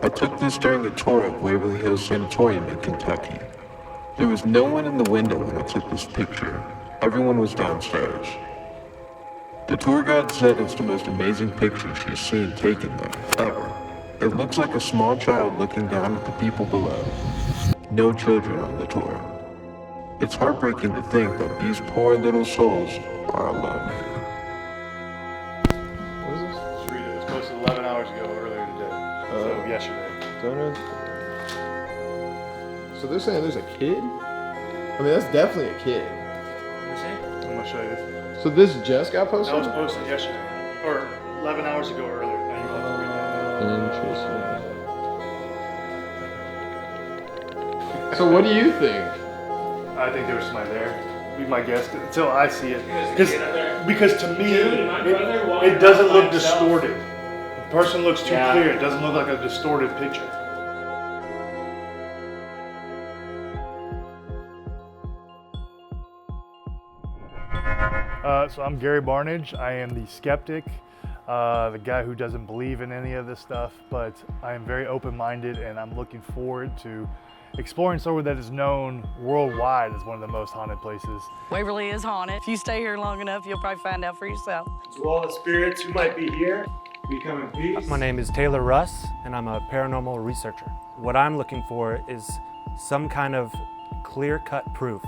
I took this during a tour of Waverly Hills Sanatorium in Kentucky. There was no one in the window when I took this picture. Everyone was downstairs. The tour guide said it's the most amazing picture she's seen taken there, ever. It looks like a small child looking down at the people below. No children on the tour. It's heartbreaking to think that these poor little souls are alone here. What is this? Let's read it. It was posted 11 hours ago, earlier today. So yesterday. So they're saying there's a kid? I mean, that's definitely a kid. Let me see. I'm going to show you. So this just got posted? That was posted yesterday. Or 11 hours ago earlier. Now you have to read that. Interesting. So what do you think? I think there was somebody there. Be my guess until I see it. Because to me, it doesn't look distorted. The person looks too clear. It doesn't look like a distorted picture. So I'm Gary Barnidge. I am the skeptic, the guy who doesn't believe in any of this stuff, but I am very open-minded and I'm looking forward to exploring somewhere that is known worldwide as one of the most haunted places. Waverly is haunted. If you stay here long enough, you'll probably find out for yourself. To all the spirits who might be here, we come in peace. My name is Taylor Russ, and I'm a paranormal researcher. What I'm looking for is some kind of clear-cut proof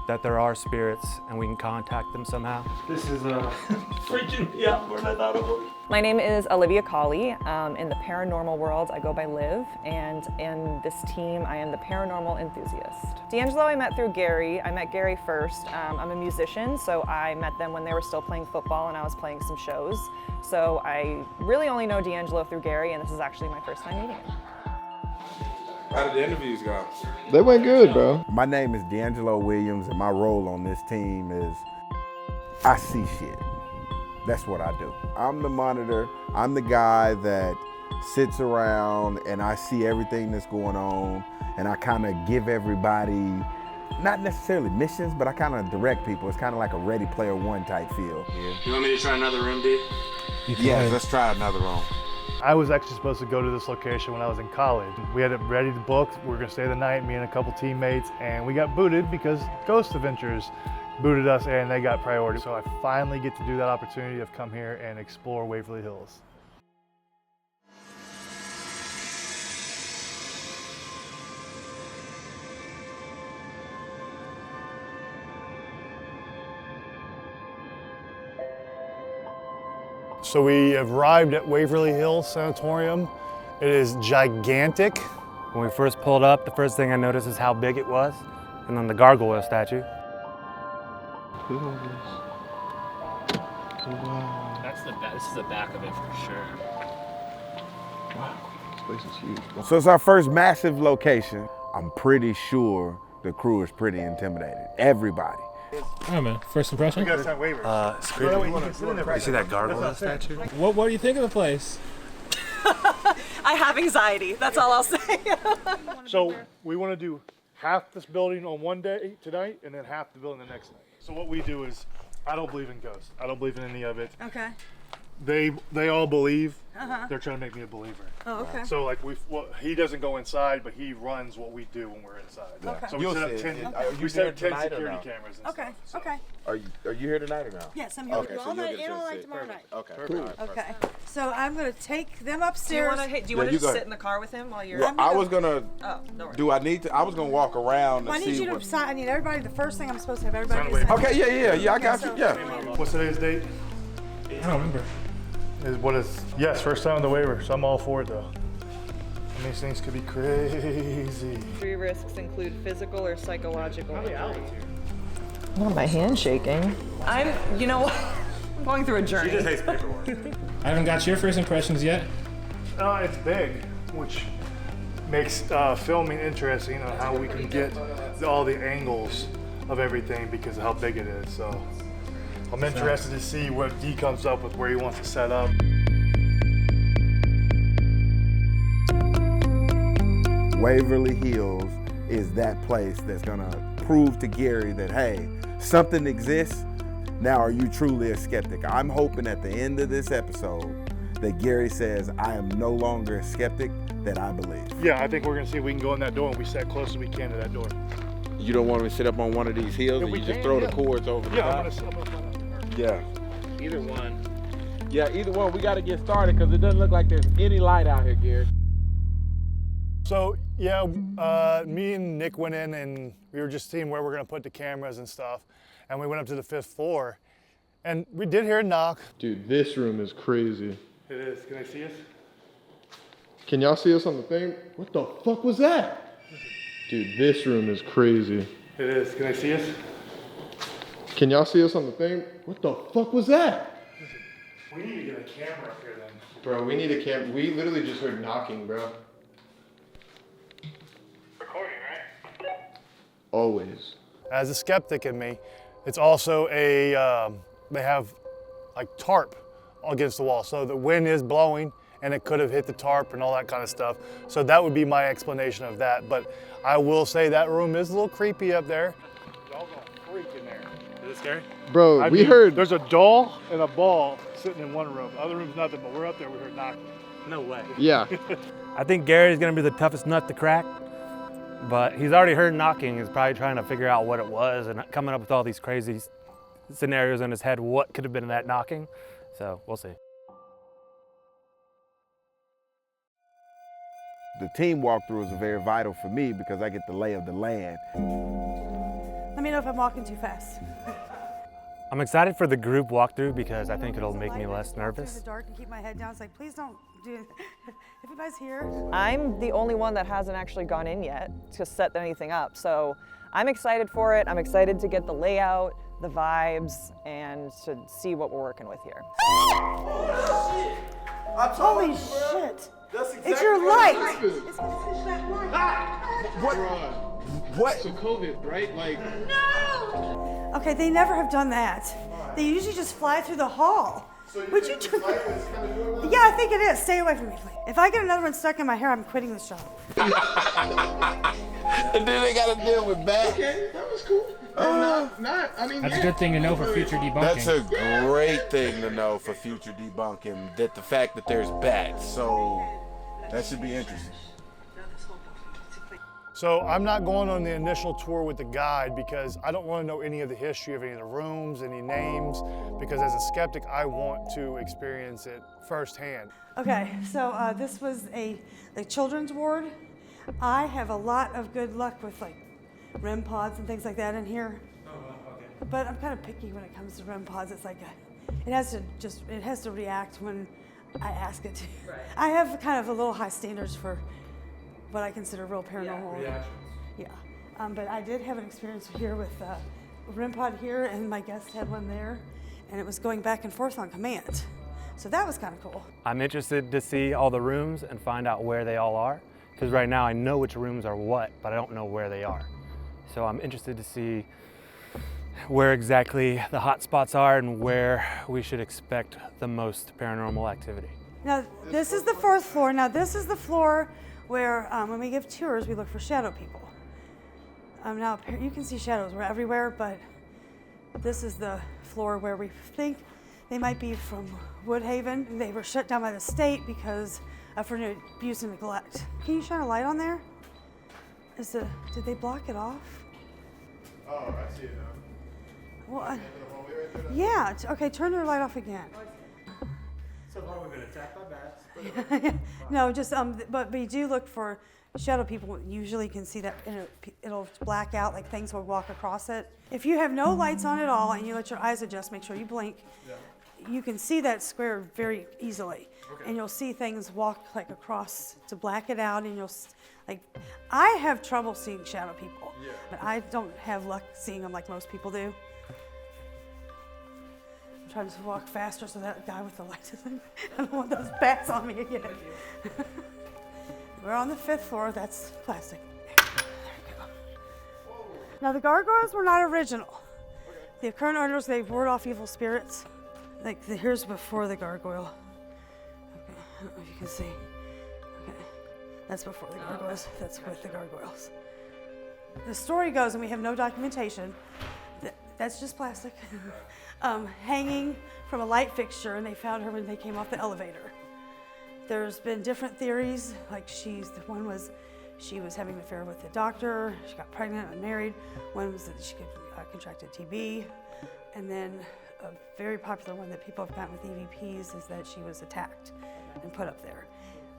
that there are spirits and we can contact them somehow. This is freaking me out more than I thought it would. My name is Liv Cawley. In the paranormal world, I go by Liv, and in this team, I am the paranormal enthusiast. D'Angelo I met through Gary. I met Gary first. I'm a musician, so I met them when they were still playing football and I was playing some shows. So I really only know D'Angelo through Gary, and this is actually my first time meeting him. How did the interviews go? They went good, bro. My name is D'Angelo Williams, and my role on this team is I see shit. That's what I do. I'm the monitor. I'm the guy that sits around and I see everything that's going on, and I kind of give everybody, not necessarily missions, but I kind of direct people. It's kind of like a Ready Player One type feel. Yeah. You want me to try another room, D? Yes, let's try another room. I was actually supposed to go to this location when I was in college. We had it ready to book. We were gonna stay the night, me and a couple teammates, and we got booted because Ghost Adventures booted us and they got priority. So I finally get to do that opportunity of come here and explore Waverly Hills. So we arrived at Waverly Hills Sanatorium. It is gigantic. When we first pulled up, the first thing I noticed is how big it was, and then the gargoyle statue. This is the back of it for sure. Wow, this place is huge. So it's our first massive location. I'm pretty sure the crew is pretty intimidated. Everybody. Oh man, first impression? You guys have waivers. It's creepy. You see that gargoyle statue? What do you think of the place? I have anxiety, that's all I'll say. So we want to do half this building on one day tonight and then half the building the next night. So what we do is, I don't believe in ghosts. I don't believe in any of it. Okay. They all believe. They're trying to make me a believer. Oh, okay. So like he doesn't go inside, but he runs what we do when we're inside. Okay. So we set up 10 security cameras and Okay, stuff. okay. Are you here tonight or no? Yes, I'm here Okay, all so night you'll get and a all chance night to tomorrow night. Okay. Okay. So I'm going to take them upstairs. Do you want to Yeah, you just go sit in the car with him while you're... Well, I was gonna. Oh, no worries. Do I need to? I was gonna walk around I and need see you to what. sign. I need everybody. The first thing I'm supposed to have everybody Sign do is away. sign. Okay, yeah, I got you. Yeah. What's today's date? I don't remember. Yes, first time on the waiver, so I'm all for it though. And these things could be crazy. 3 risks include physical or psychological injury. Oh, my hand's shaking. I'm going through a journey. She just hates paperwork. I haven't got your first impressions yet. It's big, which makes filming interesting on how we can get all the angles of everything because of how big it is. So I'm interested to see what D comes up with where he wants to set up. Waverly Hills is that place that's gonna prove to Gary that, hey, something exists. Now, are you truly a skeptic? I'm hoping at the end of this episode that Gary says, I am no longer a skeptic, that I believe. Yeah, I think we're gonna see if we can go in that door and we set close as we can to that door. You don't want me to sit up on one of these hills and you just throw the cords over the top? I'm gonna find out. Yeah. Either one. Yeah, either one. We got to get started because it doesn't look like there's any light out here, Gary. So yeah, me and Nick went in and we were just seeing where we're gonna put the cameras and stuff. And we went up to the 5th floor and we did hear a knock. Dude, this room is crazy. It is, can I see us? Can y'all see us on the thing? What the fuck was that? Dude, this room is crazy. It is, can I see us? Can y'all see us on the thing? What the fuck was that? We need to get a camera up here then. Bro, we need a camera. We literally just heard knocking, bro. Recording, right? Always. As a skeptic in me, it's also a, they have like tarp against the wall. So the wind is blowing and it could have hit the tarp and all that kind of stuff. So that would be my explanation of that. But I will say that room is a little creepy up there. Y'all gonna freak in there. Is it scary? Bro, we heard. There's a doll and a ball sitting in one room. Other room's nothing, but we're up there, we heard knocking. No way. Yeah. I think Gary's gonna be the toughest nut to crack, but he's already heard knocking. He's probably trying to figure out what it was and coming up with all these crazy scenarios in his head. What could have been that knocking? So we'll see. The team walkthroughs are very vital for me because I get the lay of the land. Let me know if I'm walking too fast. I'm excited for the group walkthrough because I think it'll make me less nervous. In the dark and keep my head down. It's like, please don't do it. Everybody's here. I'm the only one that hasn't actually gone in yet to set anything up. So I'm excited for it. I'm excited to get the layout, the vibes, and to see what we're working with here. Holy shit. That's exactly It's your light. It's What? So COVID, right? Like. No! Okay, they never have done that. They usually just fly through the hall. So Would you do that? Yeah, I think it is. Stay away from me, please. If I get another one stuck in my hair, I'm quitting the show. And then they got to deal with back. Okay, that was cool. I mean, That's a good thing to know for future debunking. That's a great thing to know for future debunking, that the fact that there's bats. So that should be interesting. So I'm not going on the initial tour with the guide because I don't want to know any of the history of any of the rooms, any names, because as a skeptic, I want to experience it firsthand. Okay, so this was the children's ward. I have a lot of good luck with like R.E.M pods and things like that in here. Oh, okay. But I'm kind of picky when it comes to R.E.M pods. It's like it has to react when I ask it to. Right. I have kind of a little high standards for what I consider real paranormal. Yeah. But I did have an experience here with R.E.M pod here, and my guest had one there, and it was going back and forth on command. So that was kind of cool. I'm interested to see all the rooms and find out where they all are, because right now I know which rooms are what, but I don't know where they are. So I'm interested to see where exactly the hot spots are and where we should expect the most paranormal activity. Now, this is the 4th floor. Now, this is the floor where when we give tours, we look for shadow people. Now, you can see shadows. We're everywhere, but this is the floor where we think they might be from Woodhaven. They were shut down by the state because of abuse and neglect. Can you shine a light on there? Did they block it off? Oh, I see it now. Well, yeah. Okay, turn their light off again. So far we've been attacked by bats. No, just but we do look for shadow people. Usually, you can see that it'll black out, like things will walk across it. If you have no lights on at all and you let your eyes adjust, make sure you blink. Yeah. You can see that square very easily, and you'll see things walk like across to black it out, and you'll like. I have trouble seeing shadow people, but I don't have luck seeing them like most people do. I'm trying to walk faster so that guy with the light doesn't. I don't want those bats on me again. We're on the 5th floor. That's plastic. There we go. Now the gargoyles were not original. The current owners, they ward off evil spirits. Like here's before the gargoyle. Okay, I don't know if you can see. Okay, that's before the gargoyles. That's with the gargoyles. The story goes, and we have no documentation. That's just plastic, hanging from a light fixture, and they found her when they came off the elevator. There's been different theories, like one was she was having an affair with the doctor, she got pregnant and married. One was that she contracted TB. And then a very popular one that people have gotten with EVPs is that she was attacked and put up there.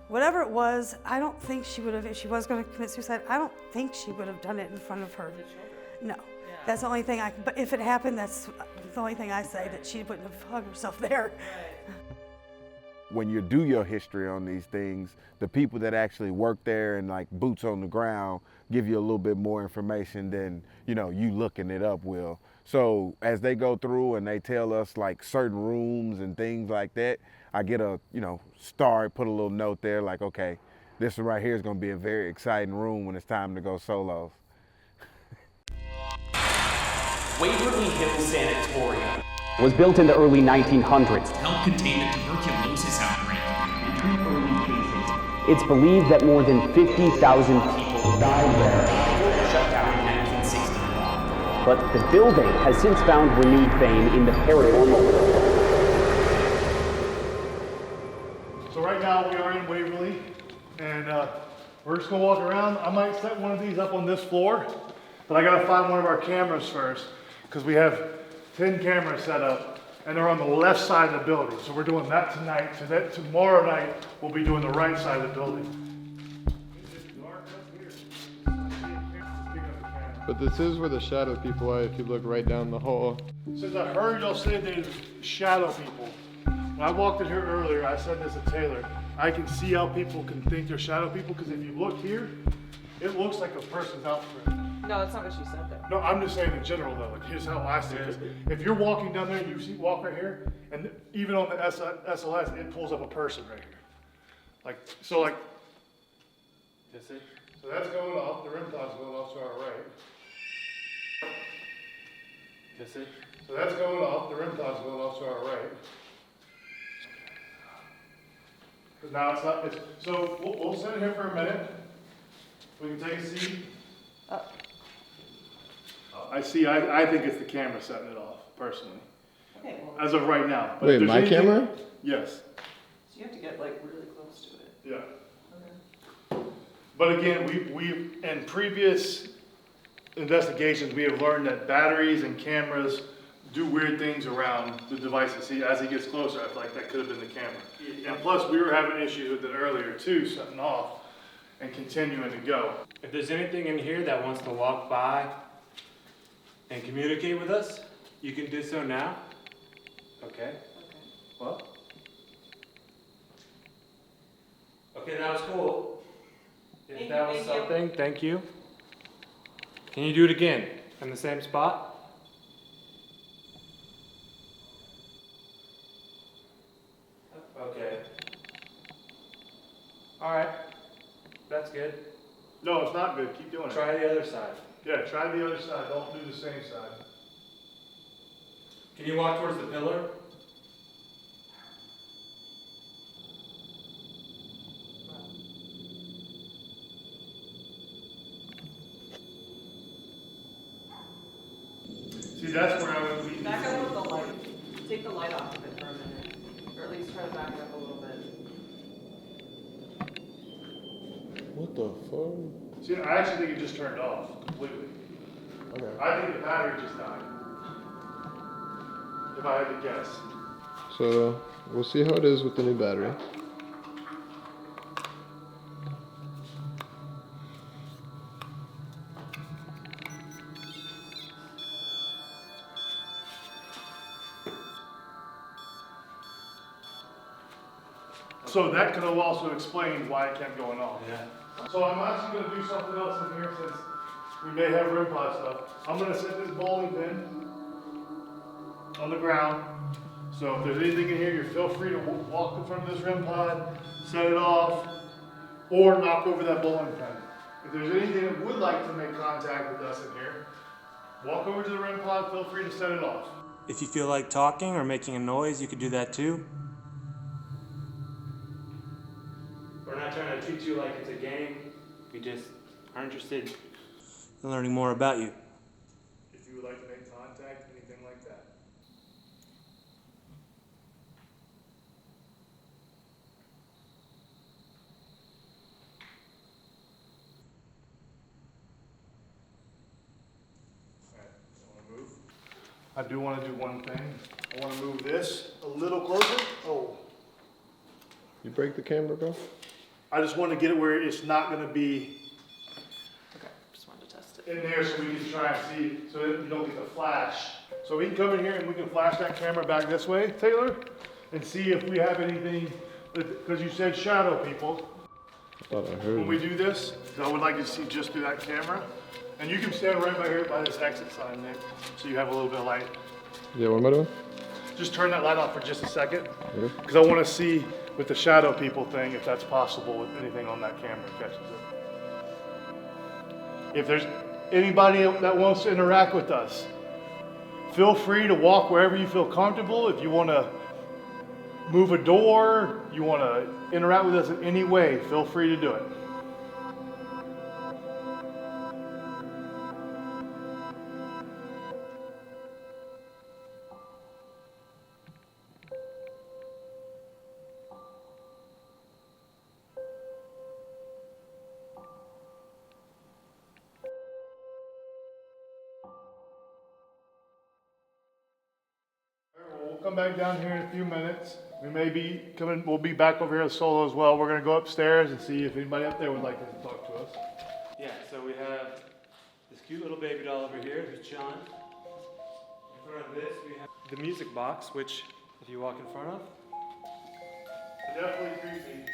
Whatever it was, I don't think she would have, if she was going to commit suicide, I don't think she would have done it in front of her. No. That's the only thing but if it happened, that's the only thing I say, that she wouldn't have hung herself there. When you do your history on these things, the people that actually work there and like boots on the ground give you a little bit more information than, you looking it up will. So as they go through and they tell us like certain rooms and things like that, I get a, put a little note there like, okay, this one right here is gonna be a very exciting room when it's time to go solos. Waverly Hills Sanatorium was built in the early 1900s to help contain the tuberculosis outbreak. and treat early cases. It's believed that more than 50,000 people died there before the shutdown in 1961. But the building has since found renewed fame in the paranormal world. So right now we are in Waverly, and we're just gonna walk around. I might set one of these up on this floor, but I gotta find one of our cameras first, because we have 10 cameras set up, and they're on the left side of the building. So we're doing that tonight, so that tomorrow night we'll be doing the right side of the building. But this is where the shadow people are if you look right down the hall. Since I heard y'all say there's shadow people, when I walked in here earlier, I said this to Taylor, I can see how people can think they're shadow people, because if you look here, it looks like a person's outfit. No, that's not what she said though. No, I'm just saying in general though, like here's how I see it. If you're walking down there and you walk right here, and even on the SLS, it pulls up a person right here. So that's going off, the REM pod's going off to our right. So that's going off, the REM pod's going off to our right. Because now it's not, so we'll sit here for a minute. We can take a seat. I think it's the camera setting it off, personally. Okay, well. As of right now. But wait, my camera? Yes. So you have to get like really close to it. Yeah. Okay. But again, we in previous investigations, we have learned that batteries and cameras do weird things around the devices. See, as he gets closer, I feel like that could have been the camera. And plus, we were having issues with it earlier too, shutting off and continuing to go. If there's anything in here that wants to walk by and communicate with us, you can do so now. Okay. Well. Okay, that was cool. If that was something, thank you. Can you do it again in the same spot? Okay. All right. That's good. No, it's not good. Keep doing it. Try the other side. Yeah, try the other side. Don't do the same side. Can you walk towards the pillar? See, that's where I would be. Back up with the light. Take the light off of it for a minute. Or at least try to back it up a little bit. What the fuck? See, I actually think it just turned off completely. Okay. I think the battery just died. If I had to guess. So we'll see how it is with the new battery. So that could have also explained why it kept going off. Yeah. So I'm actually going to do something else in here since we may have REM pod stuff. I'm going to set this bowling pin on the ground. So if there's anything in here, you feel free to walk in front of this REM pod, set it off, or knock over that bowling pin. If there's anything that would like to make contact with us in here, walk over to the REM pod, feel free to set it off. If you feel like talking or making a noise, you could do that too. We're not trying to treat you like it's a game. We just are interested in learning more about you. If you would like to make contact, anything like that. I do want to do one thing. I want to move this a little closer. Oh. You break the camera, bro? I just want to get it where it's not going to be Just wanted to test it. in there so we can try and see, so that you don't get the flash. So we can come in here and we can flash that camera back this way, Taylor, and see if we have anything, because you said shadow people. I thought I heard When we do this, I would like to see just through that camera. And you can stand right by here by this exit sign, Nick, so you have a little bit of light. Yeah, what am I doing? Just turn that light off for just a second, Yeah. because I want to see with the shadow people thing if that's possible with anything on that camera catches it. If there's anybody that wants to interact with us, feel free to walk wherever you feel comfortable. If you want to move a door, you want to interact with us in any way, feel free to do it. We'll come back down here in a few minutes. We may be coming, we'll be back over here at Solo as well. We're gonna go upstairs and see if anybody up there would like to talk to us. Yeah, so we have this cute little baby doll over here who's chilling. In front of this, we have the music box, which if you walk in front of, Definitely creepy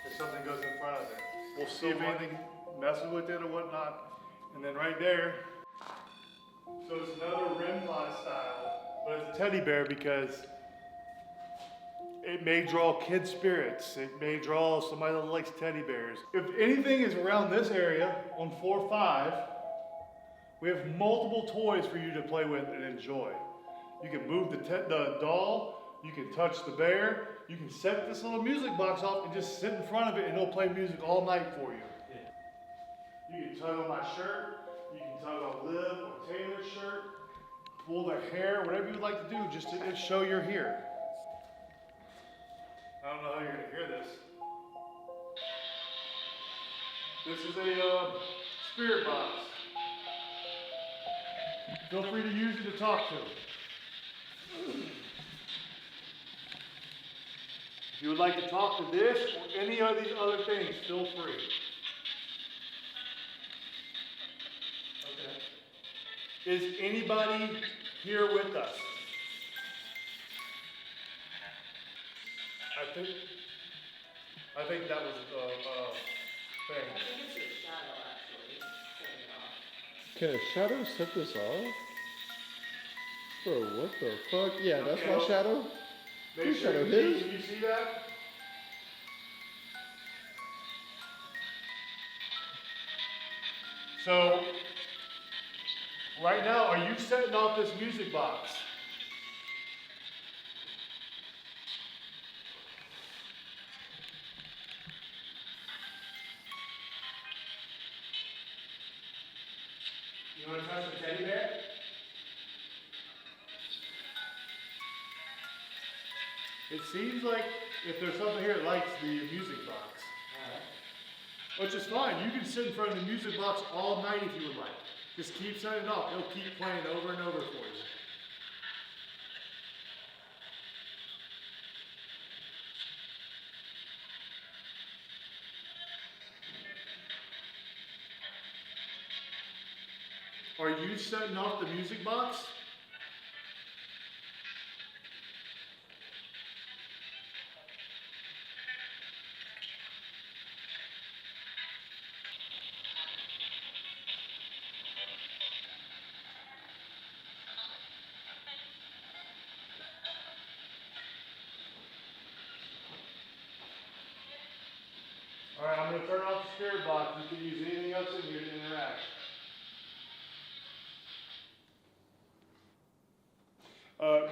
if something goes in front of it. We'll see if anything messes with it or whatnot. And then right there, so it's another R.E.M Pod style, but it's a teddy bear because it may draw kid spirits. It may draw somebody that likes teddy bears. If anything is around this area on floor 5, we have multiple toys for you to play with and enjoy. You can move the doll, you can touch the bear, you can set this little music box off and just sit in front of it and it'll play music all night for you. You can tug on my shirt, you can tug on Liv or Taylor's shirt, pull their hair, whatever you'd like to do just to show you're here. I don't know how you're gonna hear this. This is a spirit box. Feel free to use it to talk to. If you would like to talk to this or any of these other things, feel free. Okay. Is anybody here with us? I think that was the thing. I think it's your shadow actually setting it off. Can a shadow set this off? Bro, what the fuck? Yeah, that's my shadow. Make sure shadow you his. Can you see that? So, right now, are you setting off this music box? You want to touch the teddy bear? It seems like if there's something here that likes the music box. Which is fine. You can sit in front of the music box all night if you would like. Just keep setting it off. It'll keep playing over and over for you. Are you setting off the music box? Alright, I'm going to turn off the spirit box. You can use anything else in here to interact.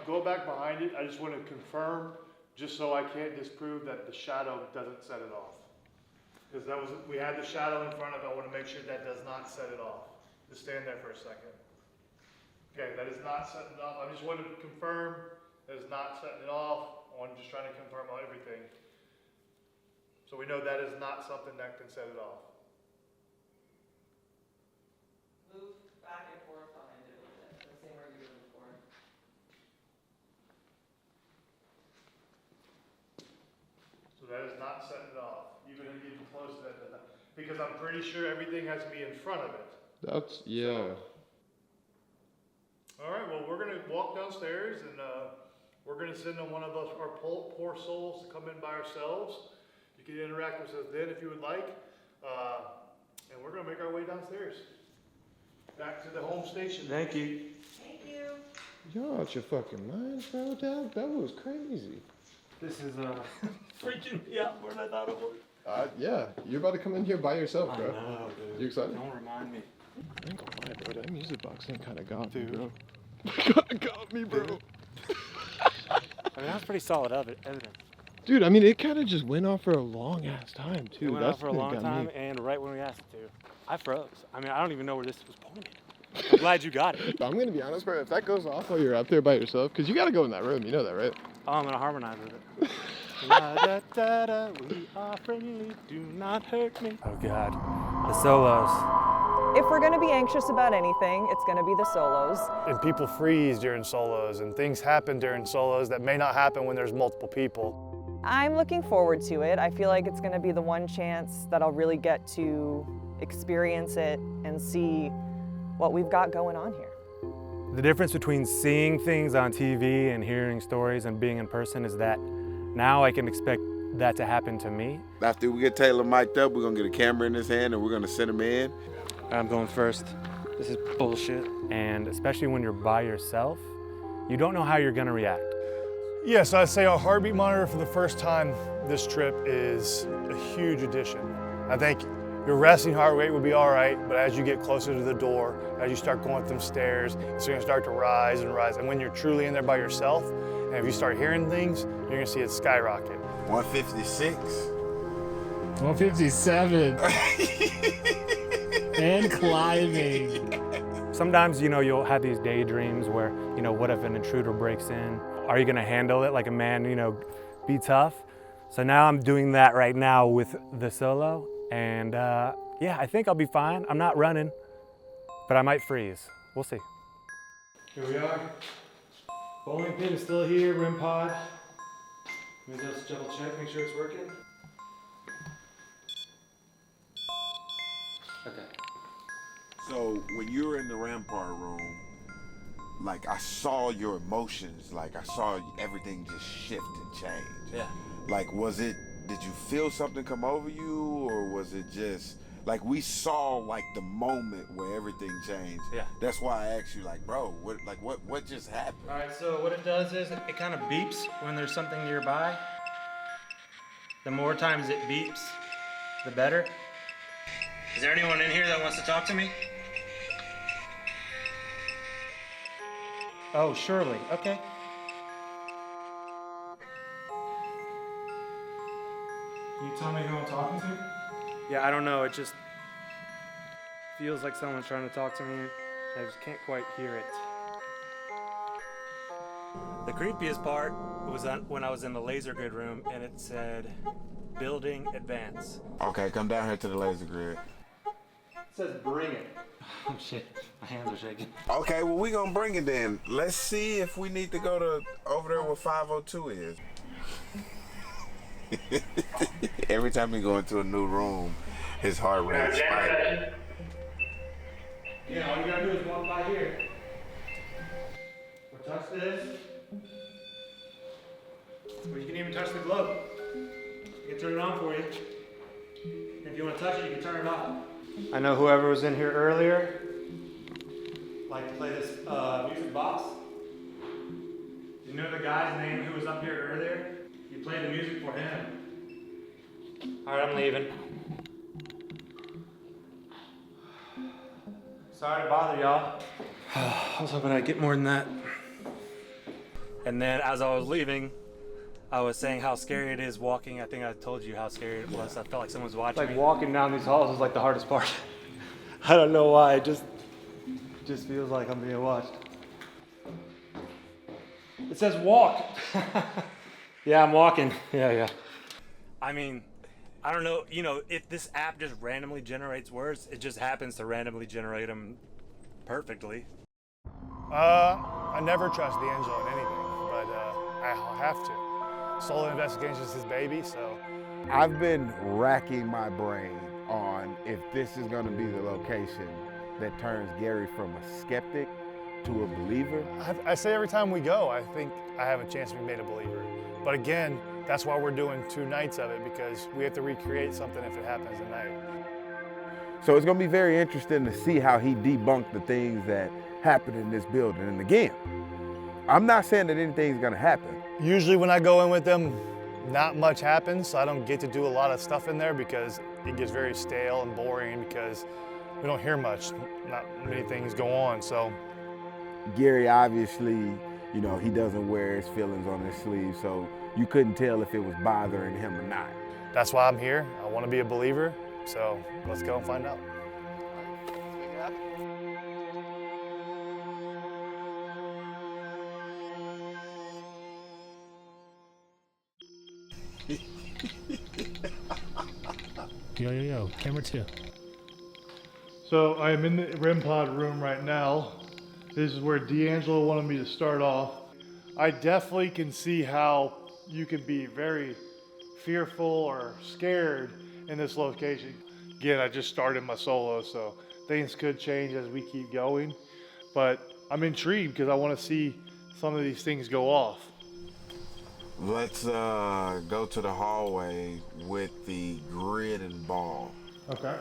Go back behind it. I just want to confirm, just so I can't disprove that the shadow doesn't set it off. Because that was, we had the shadow in front of it. I want to make sure that does not set it off. Just stand there for a second. Okay, that is not setting it off. I just wanted to confirm that is not setting it off. I'm just trying to confirm everything. So we know that is not something that can set it off. Move back and forth behind it a little bit, the same way you were doing before. because I'm pretty sure everything has to be in front of it. That's, yeah. All right, well, we're gonna walk downstairs and we're gonna send on one of us, our poor souls, to come in by ourselves. You can interact with us then if you would like. And we're gonna make our way downstairs. Back to the home station. Thank you. Thank you. You're out your fucking mind, bro. That was crazy. This is freaking me out more than I thought it would. Yeah, you're about to come in here by yourself, bro. I know, dude. You excited? Don't remind me. I ain't gonna lie, bro. That music box thing kind of got me, bro. got me, bro. I mean, that was pretty solid evidence. Dude, I mean, it kind of just went off for a long ass time, too. It went That's off for a the thing long that got time, me. and right when we asked it to, I froze. I mean, I don't even know where this was pointed. I'm glad you got it. I'm gonna be honest, bro. If that goes off while you're out there by yourself, because you gotta go in that room, you know that, right? Oh, I'm gonna harmonize with it. La, da, da, da, we are friendly, do not hurt me. Oh God, the solos. If we're gonna be anxious about anything, it's gonna be the solos. And people freeze during solos, and things happen during solos that may not happen when there's multiple people. I'm looking forward to it. I feel like it's gonna be the one chance that I'll really get to experience it and see what we've got going on here. The difference between seeing things on TV and hearing stories and being in person is that now I can expect that to happen to me. After we get Taylor mic'd up, we're gonna get a camera in his hand and we're gonna send him in. I'm going first. This is bullshit. And especially when you're by yourself, you don't know how you're gonna react. Yes, I'd say our heartbeat monitor for the first time this trip is a huge addition. I think your resting heart rate will be all right, but as you get closer to the door, as you start going up them stairs, it's gonna start to rise and rise. And when you're truly in there by yourself, and if you start hearing things, you're gonna see it skyrocket. 156. 157. And climbing. Sometimes, you know, you'll have these daydreams where, you know, what if an intruder breaks in? Are you gonna handle it like a man, you know, be tough? So now I'm doing that right now with the solo. And yeah, I think I'll be fine. I'm not running, but I might freeze. We'll see. Here we are. Bowling pin is still here, R.E.M Pod. Maybe let's double check, make sure it's working. Okay. So when you were in the Rampart room, like I saw your emotions, like I saw everything just shift and change. Yeah. Like did you feel something come over you, or was it just like we saw like the moment where everything changed? Yeah. That's why I asked you, like, bro, what just happened? All right, so what it does is it kind of beeps when there's something nearby. The more times it beeps, the better. Is there anyone in here that wants to talk to me? Oh, Shirley, okay. Can you tell me who I'm talking to? Yeah, I don't know, it just feels like someone's trying to talk to me. I just can't quite hear it. The creepiest part was when I was in the laser grid room and it said, building advance. Okay, come down here to the laser grid. It says bring it. Oh shit, my hands are shaking. Okay, well we gonna bring it then. Let's see if we need to go to over there where 502 is. Every time we go into a new room, his heart rate spikes. Yeah, all you gotta do is walk by here. Or touch this. Or you can even touch the globe. I can turn it on for you. And if you want to touch it, you can turn it off. I know whoever was in here earlier liked to play this music box. Do you know the guy's name who was up here earlier? You played the music for him. Alright, I'm leaving. Sorry to bother y'all. I was hoping I'd get more than that. And then as I was leaving, I was saying how scary it is walking. I think I told you how scary it was. I felt like someone was watching me. Walking down these halls is like the hardest part. I don't know why. It just feels like I'm being watched. It says walk. Yeah, I'm walking. Yeah. I mean, I don't know, you know, if this app just randomly generates words, it just happens to randomly generate them perfectly. I never trust D'Angelo in anything, but I have to. Solo Investigations is his baby, so. I've been racking my brain on if this is gonna be the location that turns Gary from a skeptic to a believer. I say every time we go, I think I have a chance to be made a believer. But again, that's why we're doing 2 nights of it, because we have to recreate something if it happens at night. So it's gonna be very interesting to see how he debunked the things that happen in this building. And again, I'm not saying that anything's gonna happen. Usually when I go in with them, not much happens, so I don't get to do a lot of stuff in there because it gets very stale and boring because we don't hear much. Not many things go on, so. Gary obviously, you know, he doesn't wear his feelings on his sleeve, so you couldn't tell if it was bothering him or not. That's why I'm here. I want to be a believer, so let's go and find out. Yo, camera 2. So I am in the R.E.M Pod room right now. This is where D'Angelo wanted me to start off. I definitely can see how you can be very fearful or scared in this location. Again, I just started my solo, so things could change as we keep going. But I'm intrigued because I want to see some of these things go off. Let's go to the hallway with the grid and ball. Okay.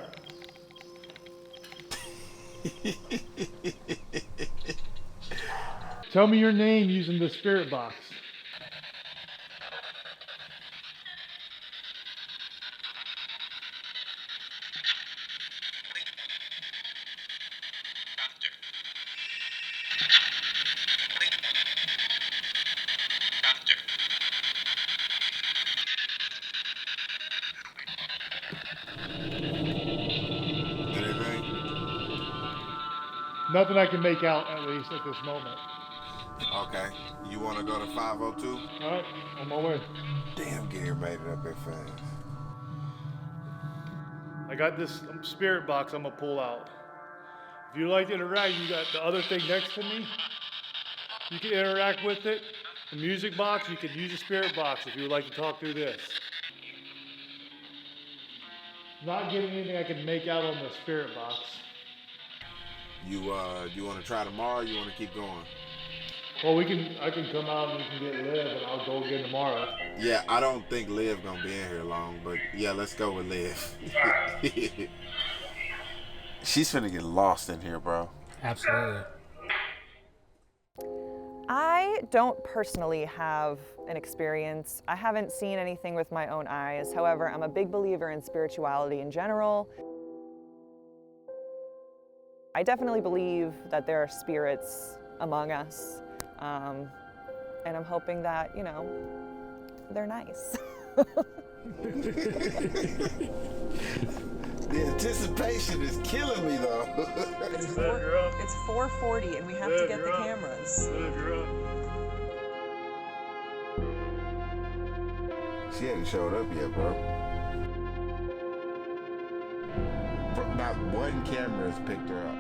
Tell me your name using the spirit box. Nothing I can make out, at least at this moment. Okay, you want to go to 502? All right, on my way. Damn, Gary made it up there fast. I got this spirit box I'm gonna pull out. If you like to interact, you got the other thing next to me. You can interact with it. The music box, you can use the spirit box if you would like to talk through this. Not getting anything I can make out on the spirit box. You want to try tomorrow or you want to keep going? Well, I can come out and you can get Liv and I'll go again tomorrow. Yeah, I don't think Liv gonna be in here long, but yeah, let's go with Liv. She's finna get lost in here, bro. Absolutely. I don't personally have an experience. I haven't seen anything with my own eyes. However, I'm a big believer in spirituality in general. I definitely believe that there are spirits among us. And I'm hoping that, you know, they're nice. The anticipation is killing me, though. It's 4:40 and we have to get the cameras. She hadn't showed up yet, bro. Not one camera has picked her up.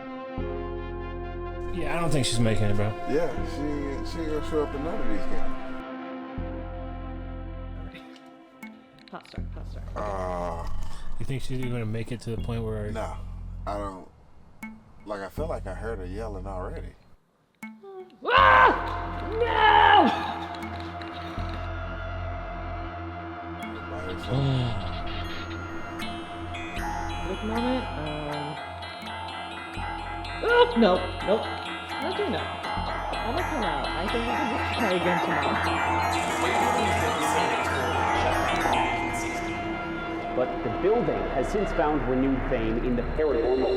Yeah, I don't think she's making it, bro. Yeah, she ain't gonna show up in none of these cameras. Hot start. You think she's gonna make it to the point where? No, I don't. Like, I feel like I heard her yelling already. Ah! Quick moment. Oh, nope. Not doing that. I'm gonna come out. I think we can just try again tomorrow. But the building has since found renewed fame in the paranormal.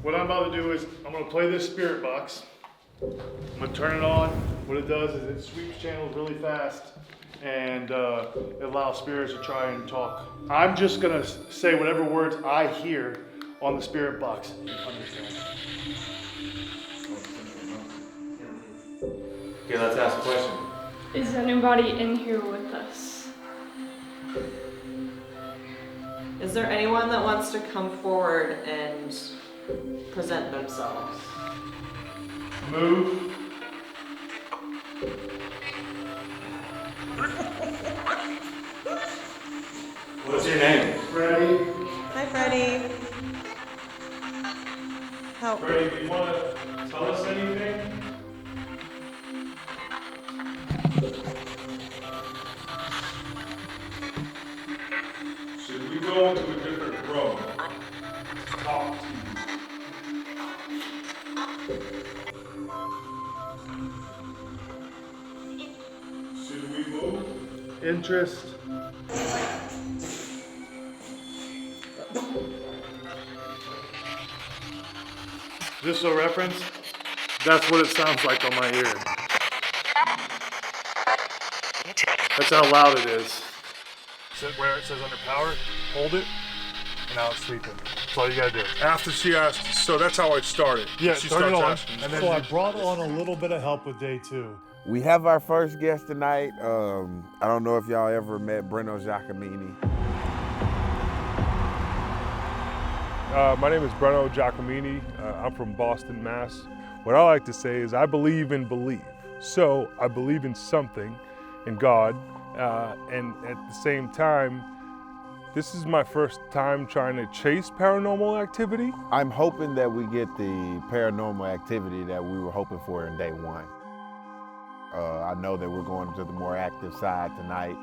What I'm about to do is I'm going to play this spirit box. I'm going to turn it on. What it does is it sweeps channels really fast and it allows spirits to try and talk. I'm just going to say whatever words I hear on the spirit box. Understand? Okay, let's ask a question. Is anybody in here with us? Is Is there anyone that wants to come forward and present themselves? Move. What's your name? Freddie. Hi, Freddie. How? Freddie, do you want to tell us anything? Should we go into a different room? Talk to you. Should we move? Interest. Just a reference, that's what it sounds like on my ear. That's how loud it is. Sit where it says under power, hold it, and now it's sweeping. That's all you gotta do. After she asked, so that's how I started. Yeah, she turn it starts on. asking. And then so I brought on a little bit of help with day 2. We have our first guest tonight. I don't know if y'all ever met Breno Giacomini. My name is Breno Giacomini. I'm from Boston, Mass. What I like to say is I believe in belief. So I believe in something, in God, and at the same time, this is my first time trying to chase paranormal activity. I'm hoping that we get the paranormal activity that we were hoping for in day 1. I know that we're going to the more active side tonight.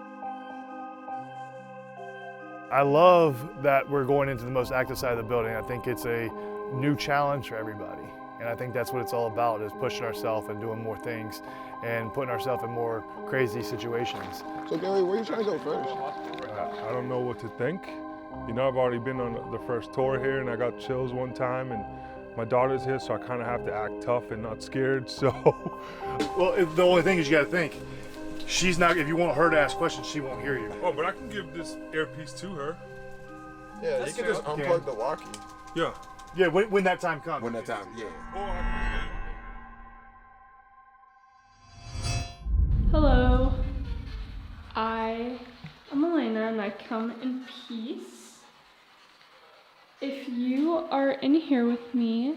I love that we're going into the most active side of the building. I think it's a new challenge for everybody. And I think that's what it's all about, is pushing ourselves and doing more things and putting ourselves in more crazy situations. So Gary, where are you trying to go first? I don't know what to think. You know, I've already been on the first tour here and I got chills one time, and my daughter's here, so I kind of have to act tough and not scared, so. Well, the only thing is you gotta think, she's not, if you want her to ask questions, she won't hear you. Oh, but I can give this earpiece to her. Yeah, That's you can just true. unplug the walkie. Yeah. Yeah, when that time comes. When that time, yeah. Hello, I am Alayna and I come in peace. If you are in here with me,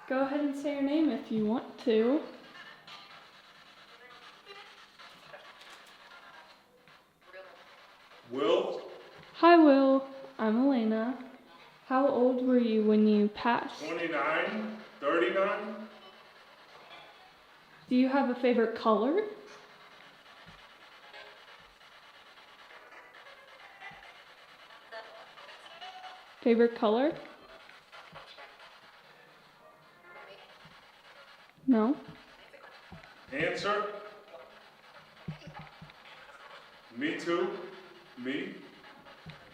go ahead and say your name if you want to. Will? Hi Will, I'm Alayna. How old were you when you passed? 29, 39. Do you have a favorite color? Favorite color? No. Answer? Me too. Me?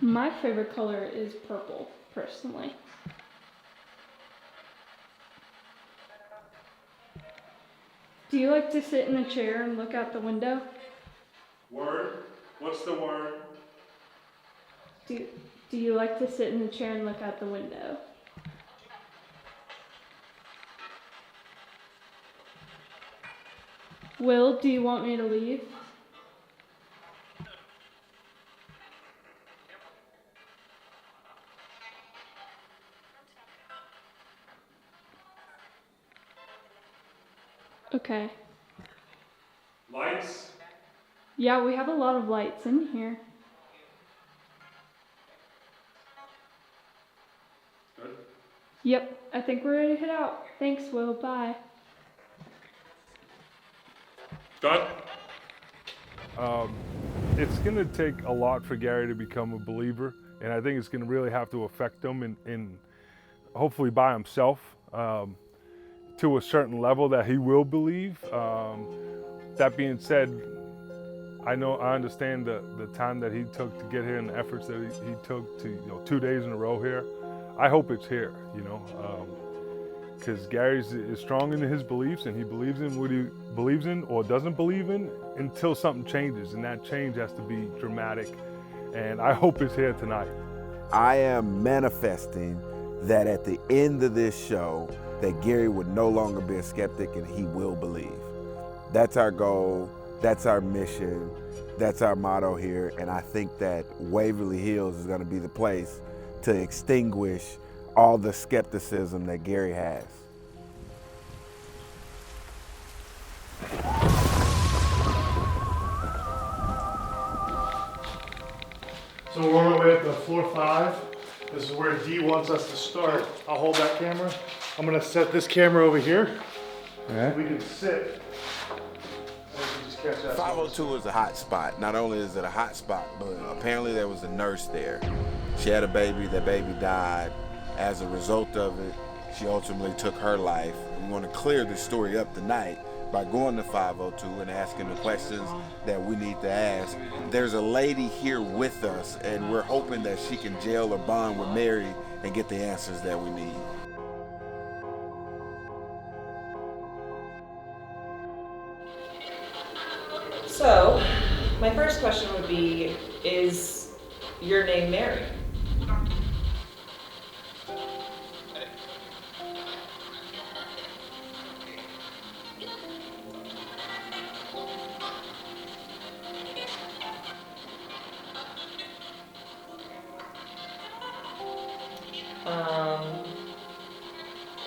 My favorite color is purple, personally. Do you like to sit in a chair and look out the window? Word? What's the word? Do you like to sit in the chair and look out the window? Will, do you want me to leave? Okay. Lights? Yeah, we have a lot of lights in here. Good. Yep, I think we're ready to head out. Thanks, Will. Bye. Done? It's gonna take a lot for Gary to become a believer, and I think it's gonna really have to affect him in hopefully by himself to a certain level that he will believe. That being said, I understand the time that he took to get here and the efforts that he took to 2 days in a row here. I hope it's here, because Gary is strong in his beliefs and he believes in what he believes in or doesn't believe in until something changes, and that change has to be dramatic, and I hope it's here tonight. I am manifesting that at the end of this show, that Gary would no longer be a skeptic and he will believe. That's our goal. That's our mission. That's our motto here. And I think that Waverly Hills is going to be the place to extinguish all the skepticism that Gary has. So we're on our way up to floor 5. This is where D wants us to start. I'll hold that camera. I'm gonna set this camera over here. So we can sit. And we can just catch that. 502 is a hot spot. Not only is it a hot spot, but apparently there was a nurse there. She had a baby, that baby died. As a result of it, she ultimately took her life. We want to clear this story up tonight by going to 502 and asking the questions that we need to ask. There's a lady here with us, and we're hoping that she can jail or bond with Mary and get the answers that we need. So, my first question would be, is your name Mary?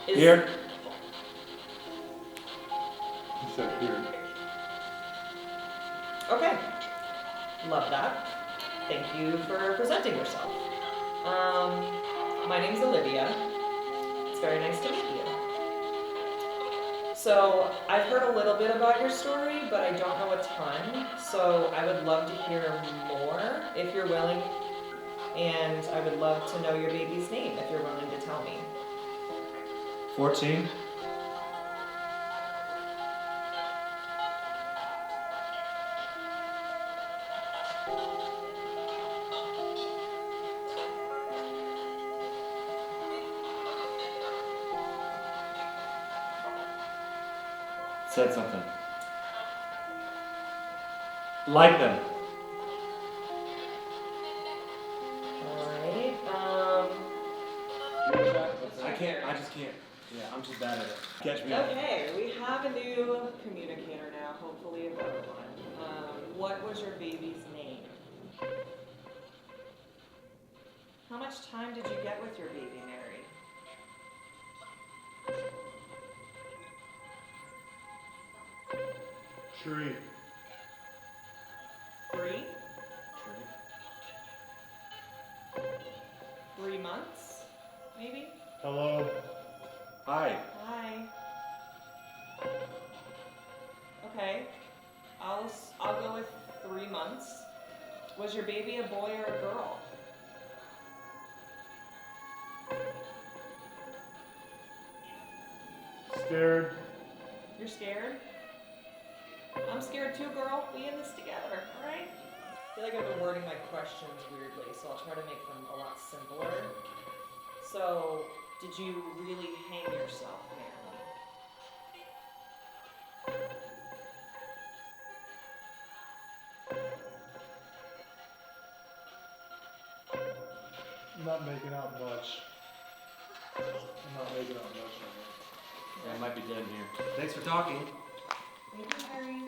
Here. You said here. Okay. Love that. Thank you for presenting yourself. My name's Olivia. It's very nice to meet you. So, I've heard a little bit about your story, but I don't know a ton. So, I would love to hear more if you're willing. And I would love to know your baby's name if you're willing to tell me. 14. Said something. Like them. Alright, I just can't. Yeah, I'm just bad at it. Catch me up. okay, we have a new communicator now, hopefully a better one. What was your baby's name? How much time did you get with your baby, Mary? Tree. 3? 3 months, maybe? Hello. Hi. Hi. Okay, I'll go with 3 months. Was your baby a boy or a girl? Scared. You're scared? I'm scared too, girl. We in this together, alright? I feel like I've been wording my questions weirdly, so I'll try to make them a lot simpler. So, did you really hang yourself, Mary? I'm not making out much. I'm not making out much of it. Yeah, I might be dead in here. Thanks for talking. Thank you, Mary.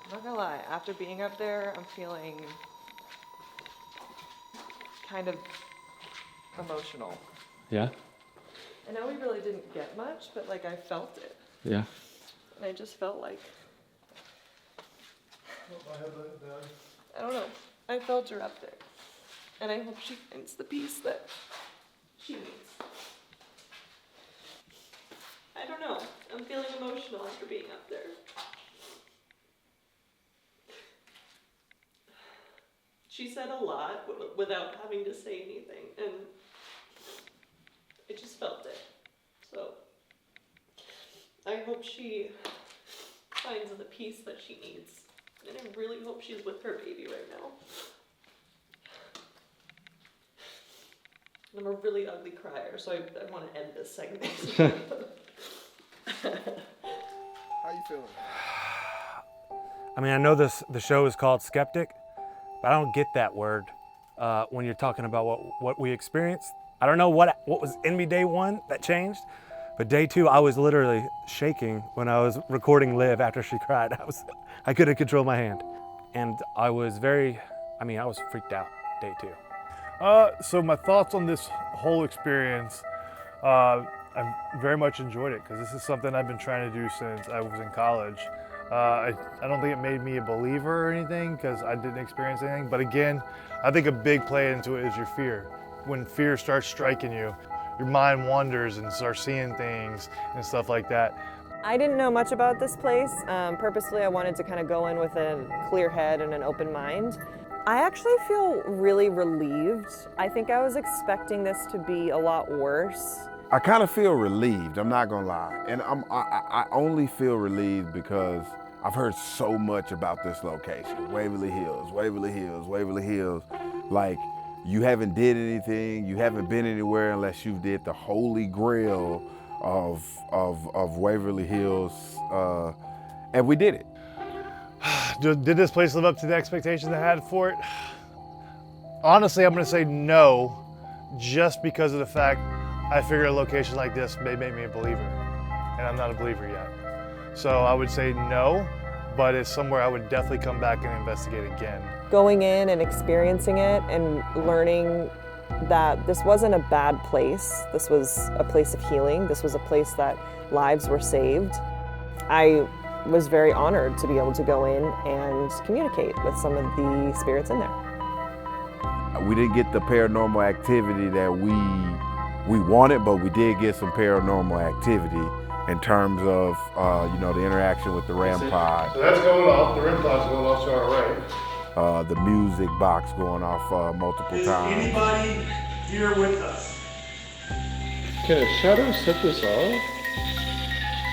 I'm not gonna lie, after being up there, I'm feeling kind of emotional. Yeah? I know we really didn't get much, but like I felt it. Yeah. And I just felt like, I have that down. I don't know, I felt her up there. And I hope she finds the peace that she needs. I don't know, I'm feeling emotional after being up there. She said a lot without having to say anything, and I just felt it. So, I hope she finds the peace that she needs. And I really hope she's with her baby right now. I'm a really ugly crier, so I want to end this segment. How you feeling? I mean, I know the show is called Skeptic, but I don't get that word when you're talking about what we experienced. I don't know what was in me day one that changed, But day 2, I was literally shaking when I was recording Liv after she cried. I couldn't control my hand. And I was I was freaked out day 2. So my thoughts on this whole experience, I very much enjoyed it because this is something I've been trying to do since I was in college. I don't think it made me a believer or anything because I didn't experience anything. But again, I think a big play into it is your fear. When fear starts striking you, your mind wanders and starts seeing things and stuff like that. I didn't know much about this place. Purposefully, I wanted to kind of go in with a clear head and an open mind. I actually feel really relieved. I think I was expecting this to be a lot worse. I kind of feel relieved, I'm not gonna lie. And I only feel relieved because I've heard so much about this location. Waverly Hills, Waverly Hills, Waverly Hills. Like, you haven't did anything, you haven't been anywhere unless you did the holy grail of Waverly Hills, and we did it. Did this place live up to the expectations I had for it? Honestly, I'm gonna say no, just because of the fact I figured a location like this may make me a believer, and I'm not a believer yet. So I would say no, but it's somewhere I would definitely come back and investigate again. Going in and experiencing it and learning that this wasn't a bad place. This was a place of healing. This was a place that lives were saved. I was very honored to be able to go in and communicate with some of the spirits in there. We didn't get the paranormal activity that we wanted, but we did get some paranormal activity in terms of, the interaction with the R.E.M Pod. So that's going off, the R.E.M Pod's going off to our right. The music box going off multiple times. Is anybody here with us? Can a shutter set this off?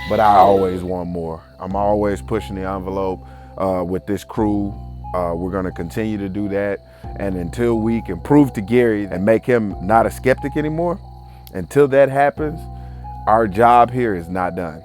But I always want more. I'm always pushing the envelope with this crew. We're gonna continue to do that. And until we can prove to Gary and make him not a skeptic anymore, until that happens, our job here is not done.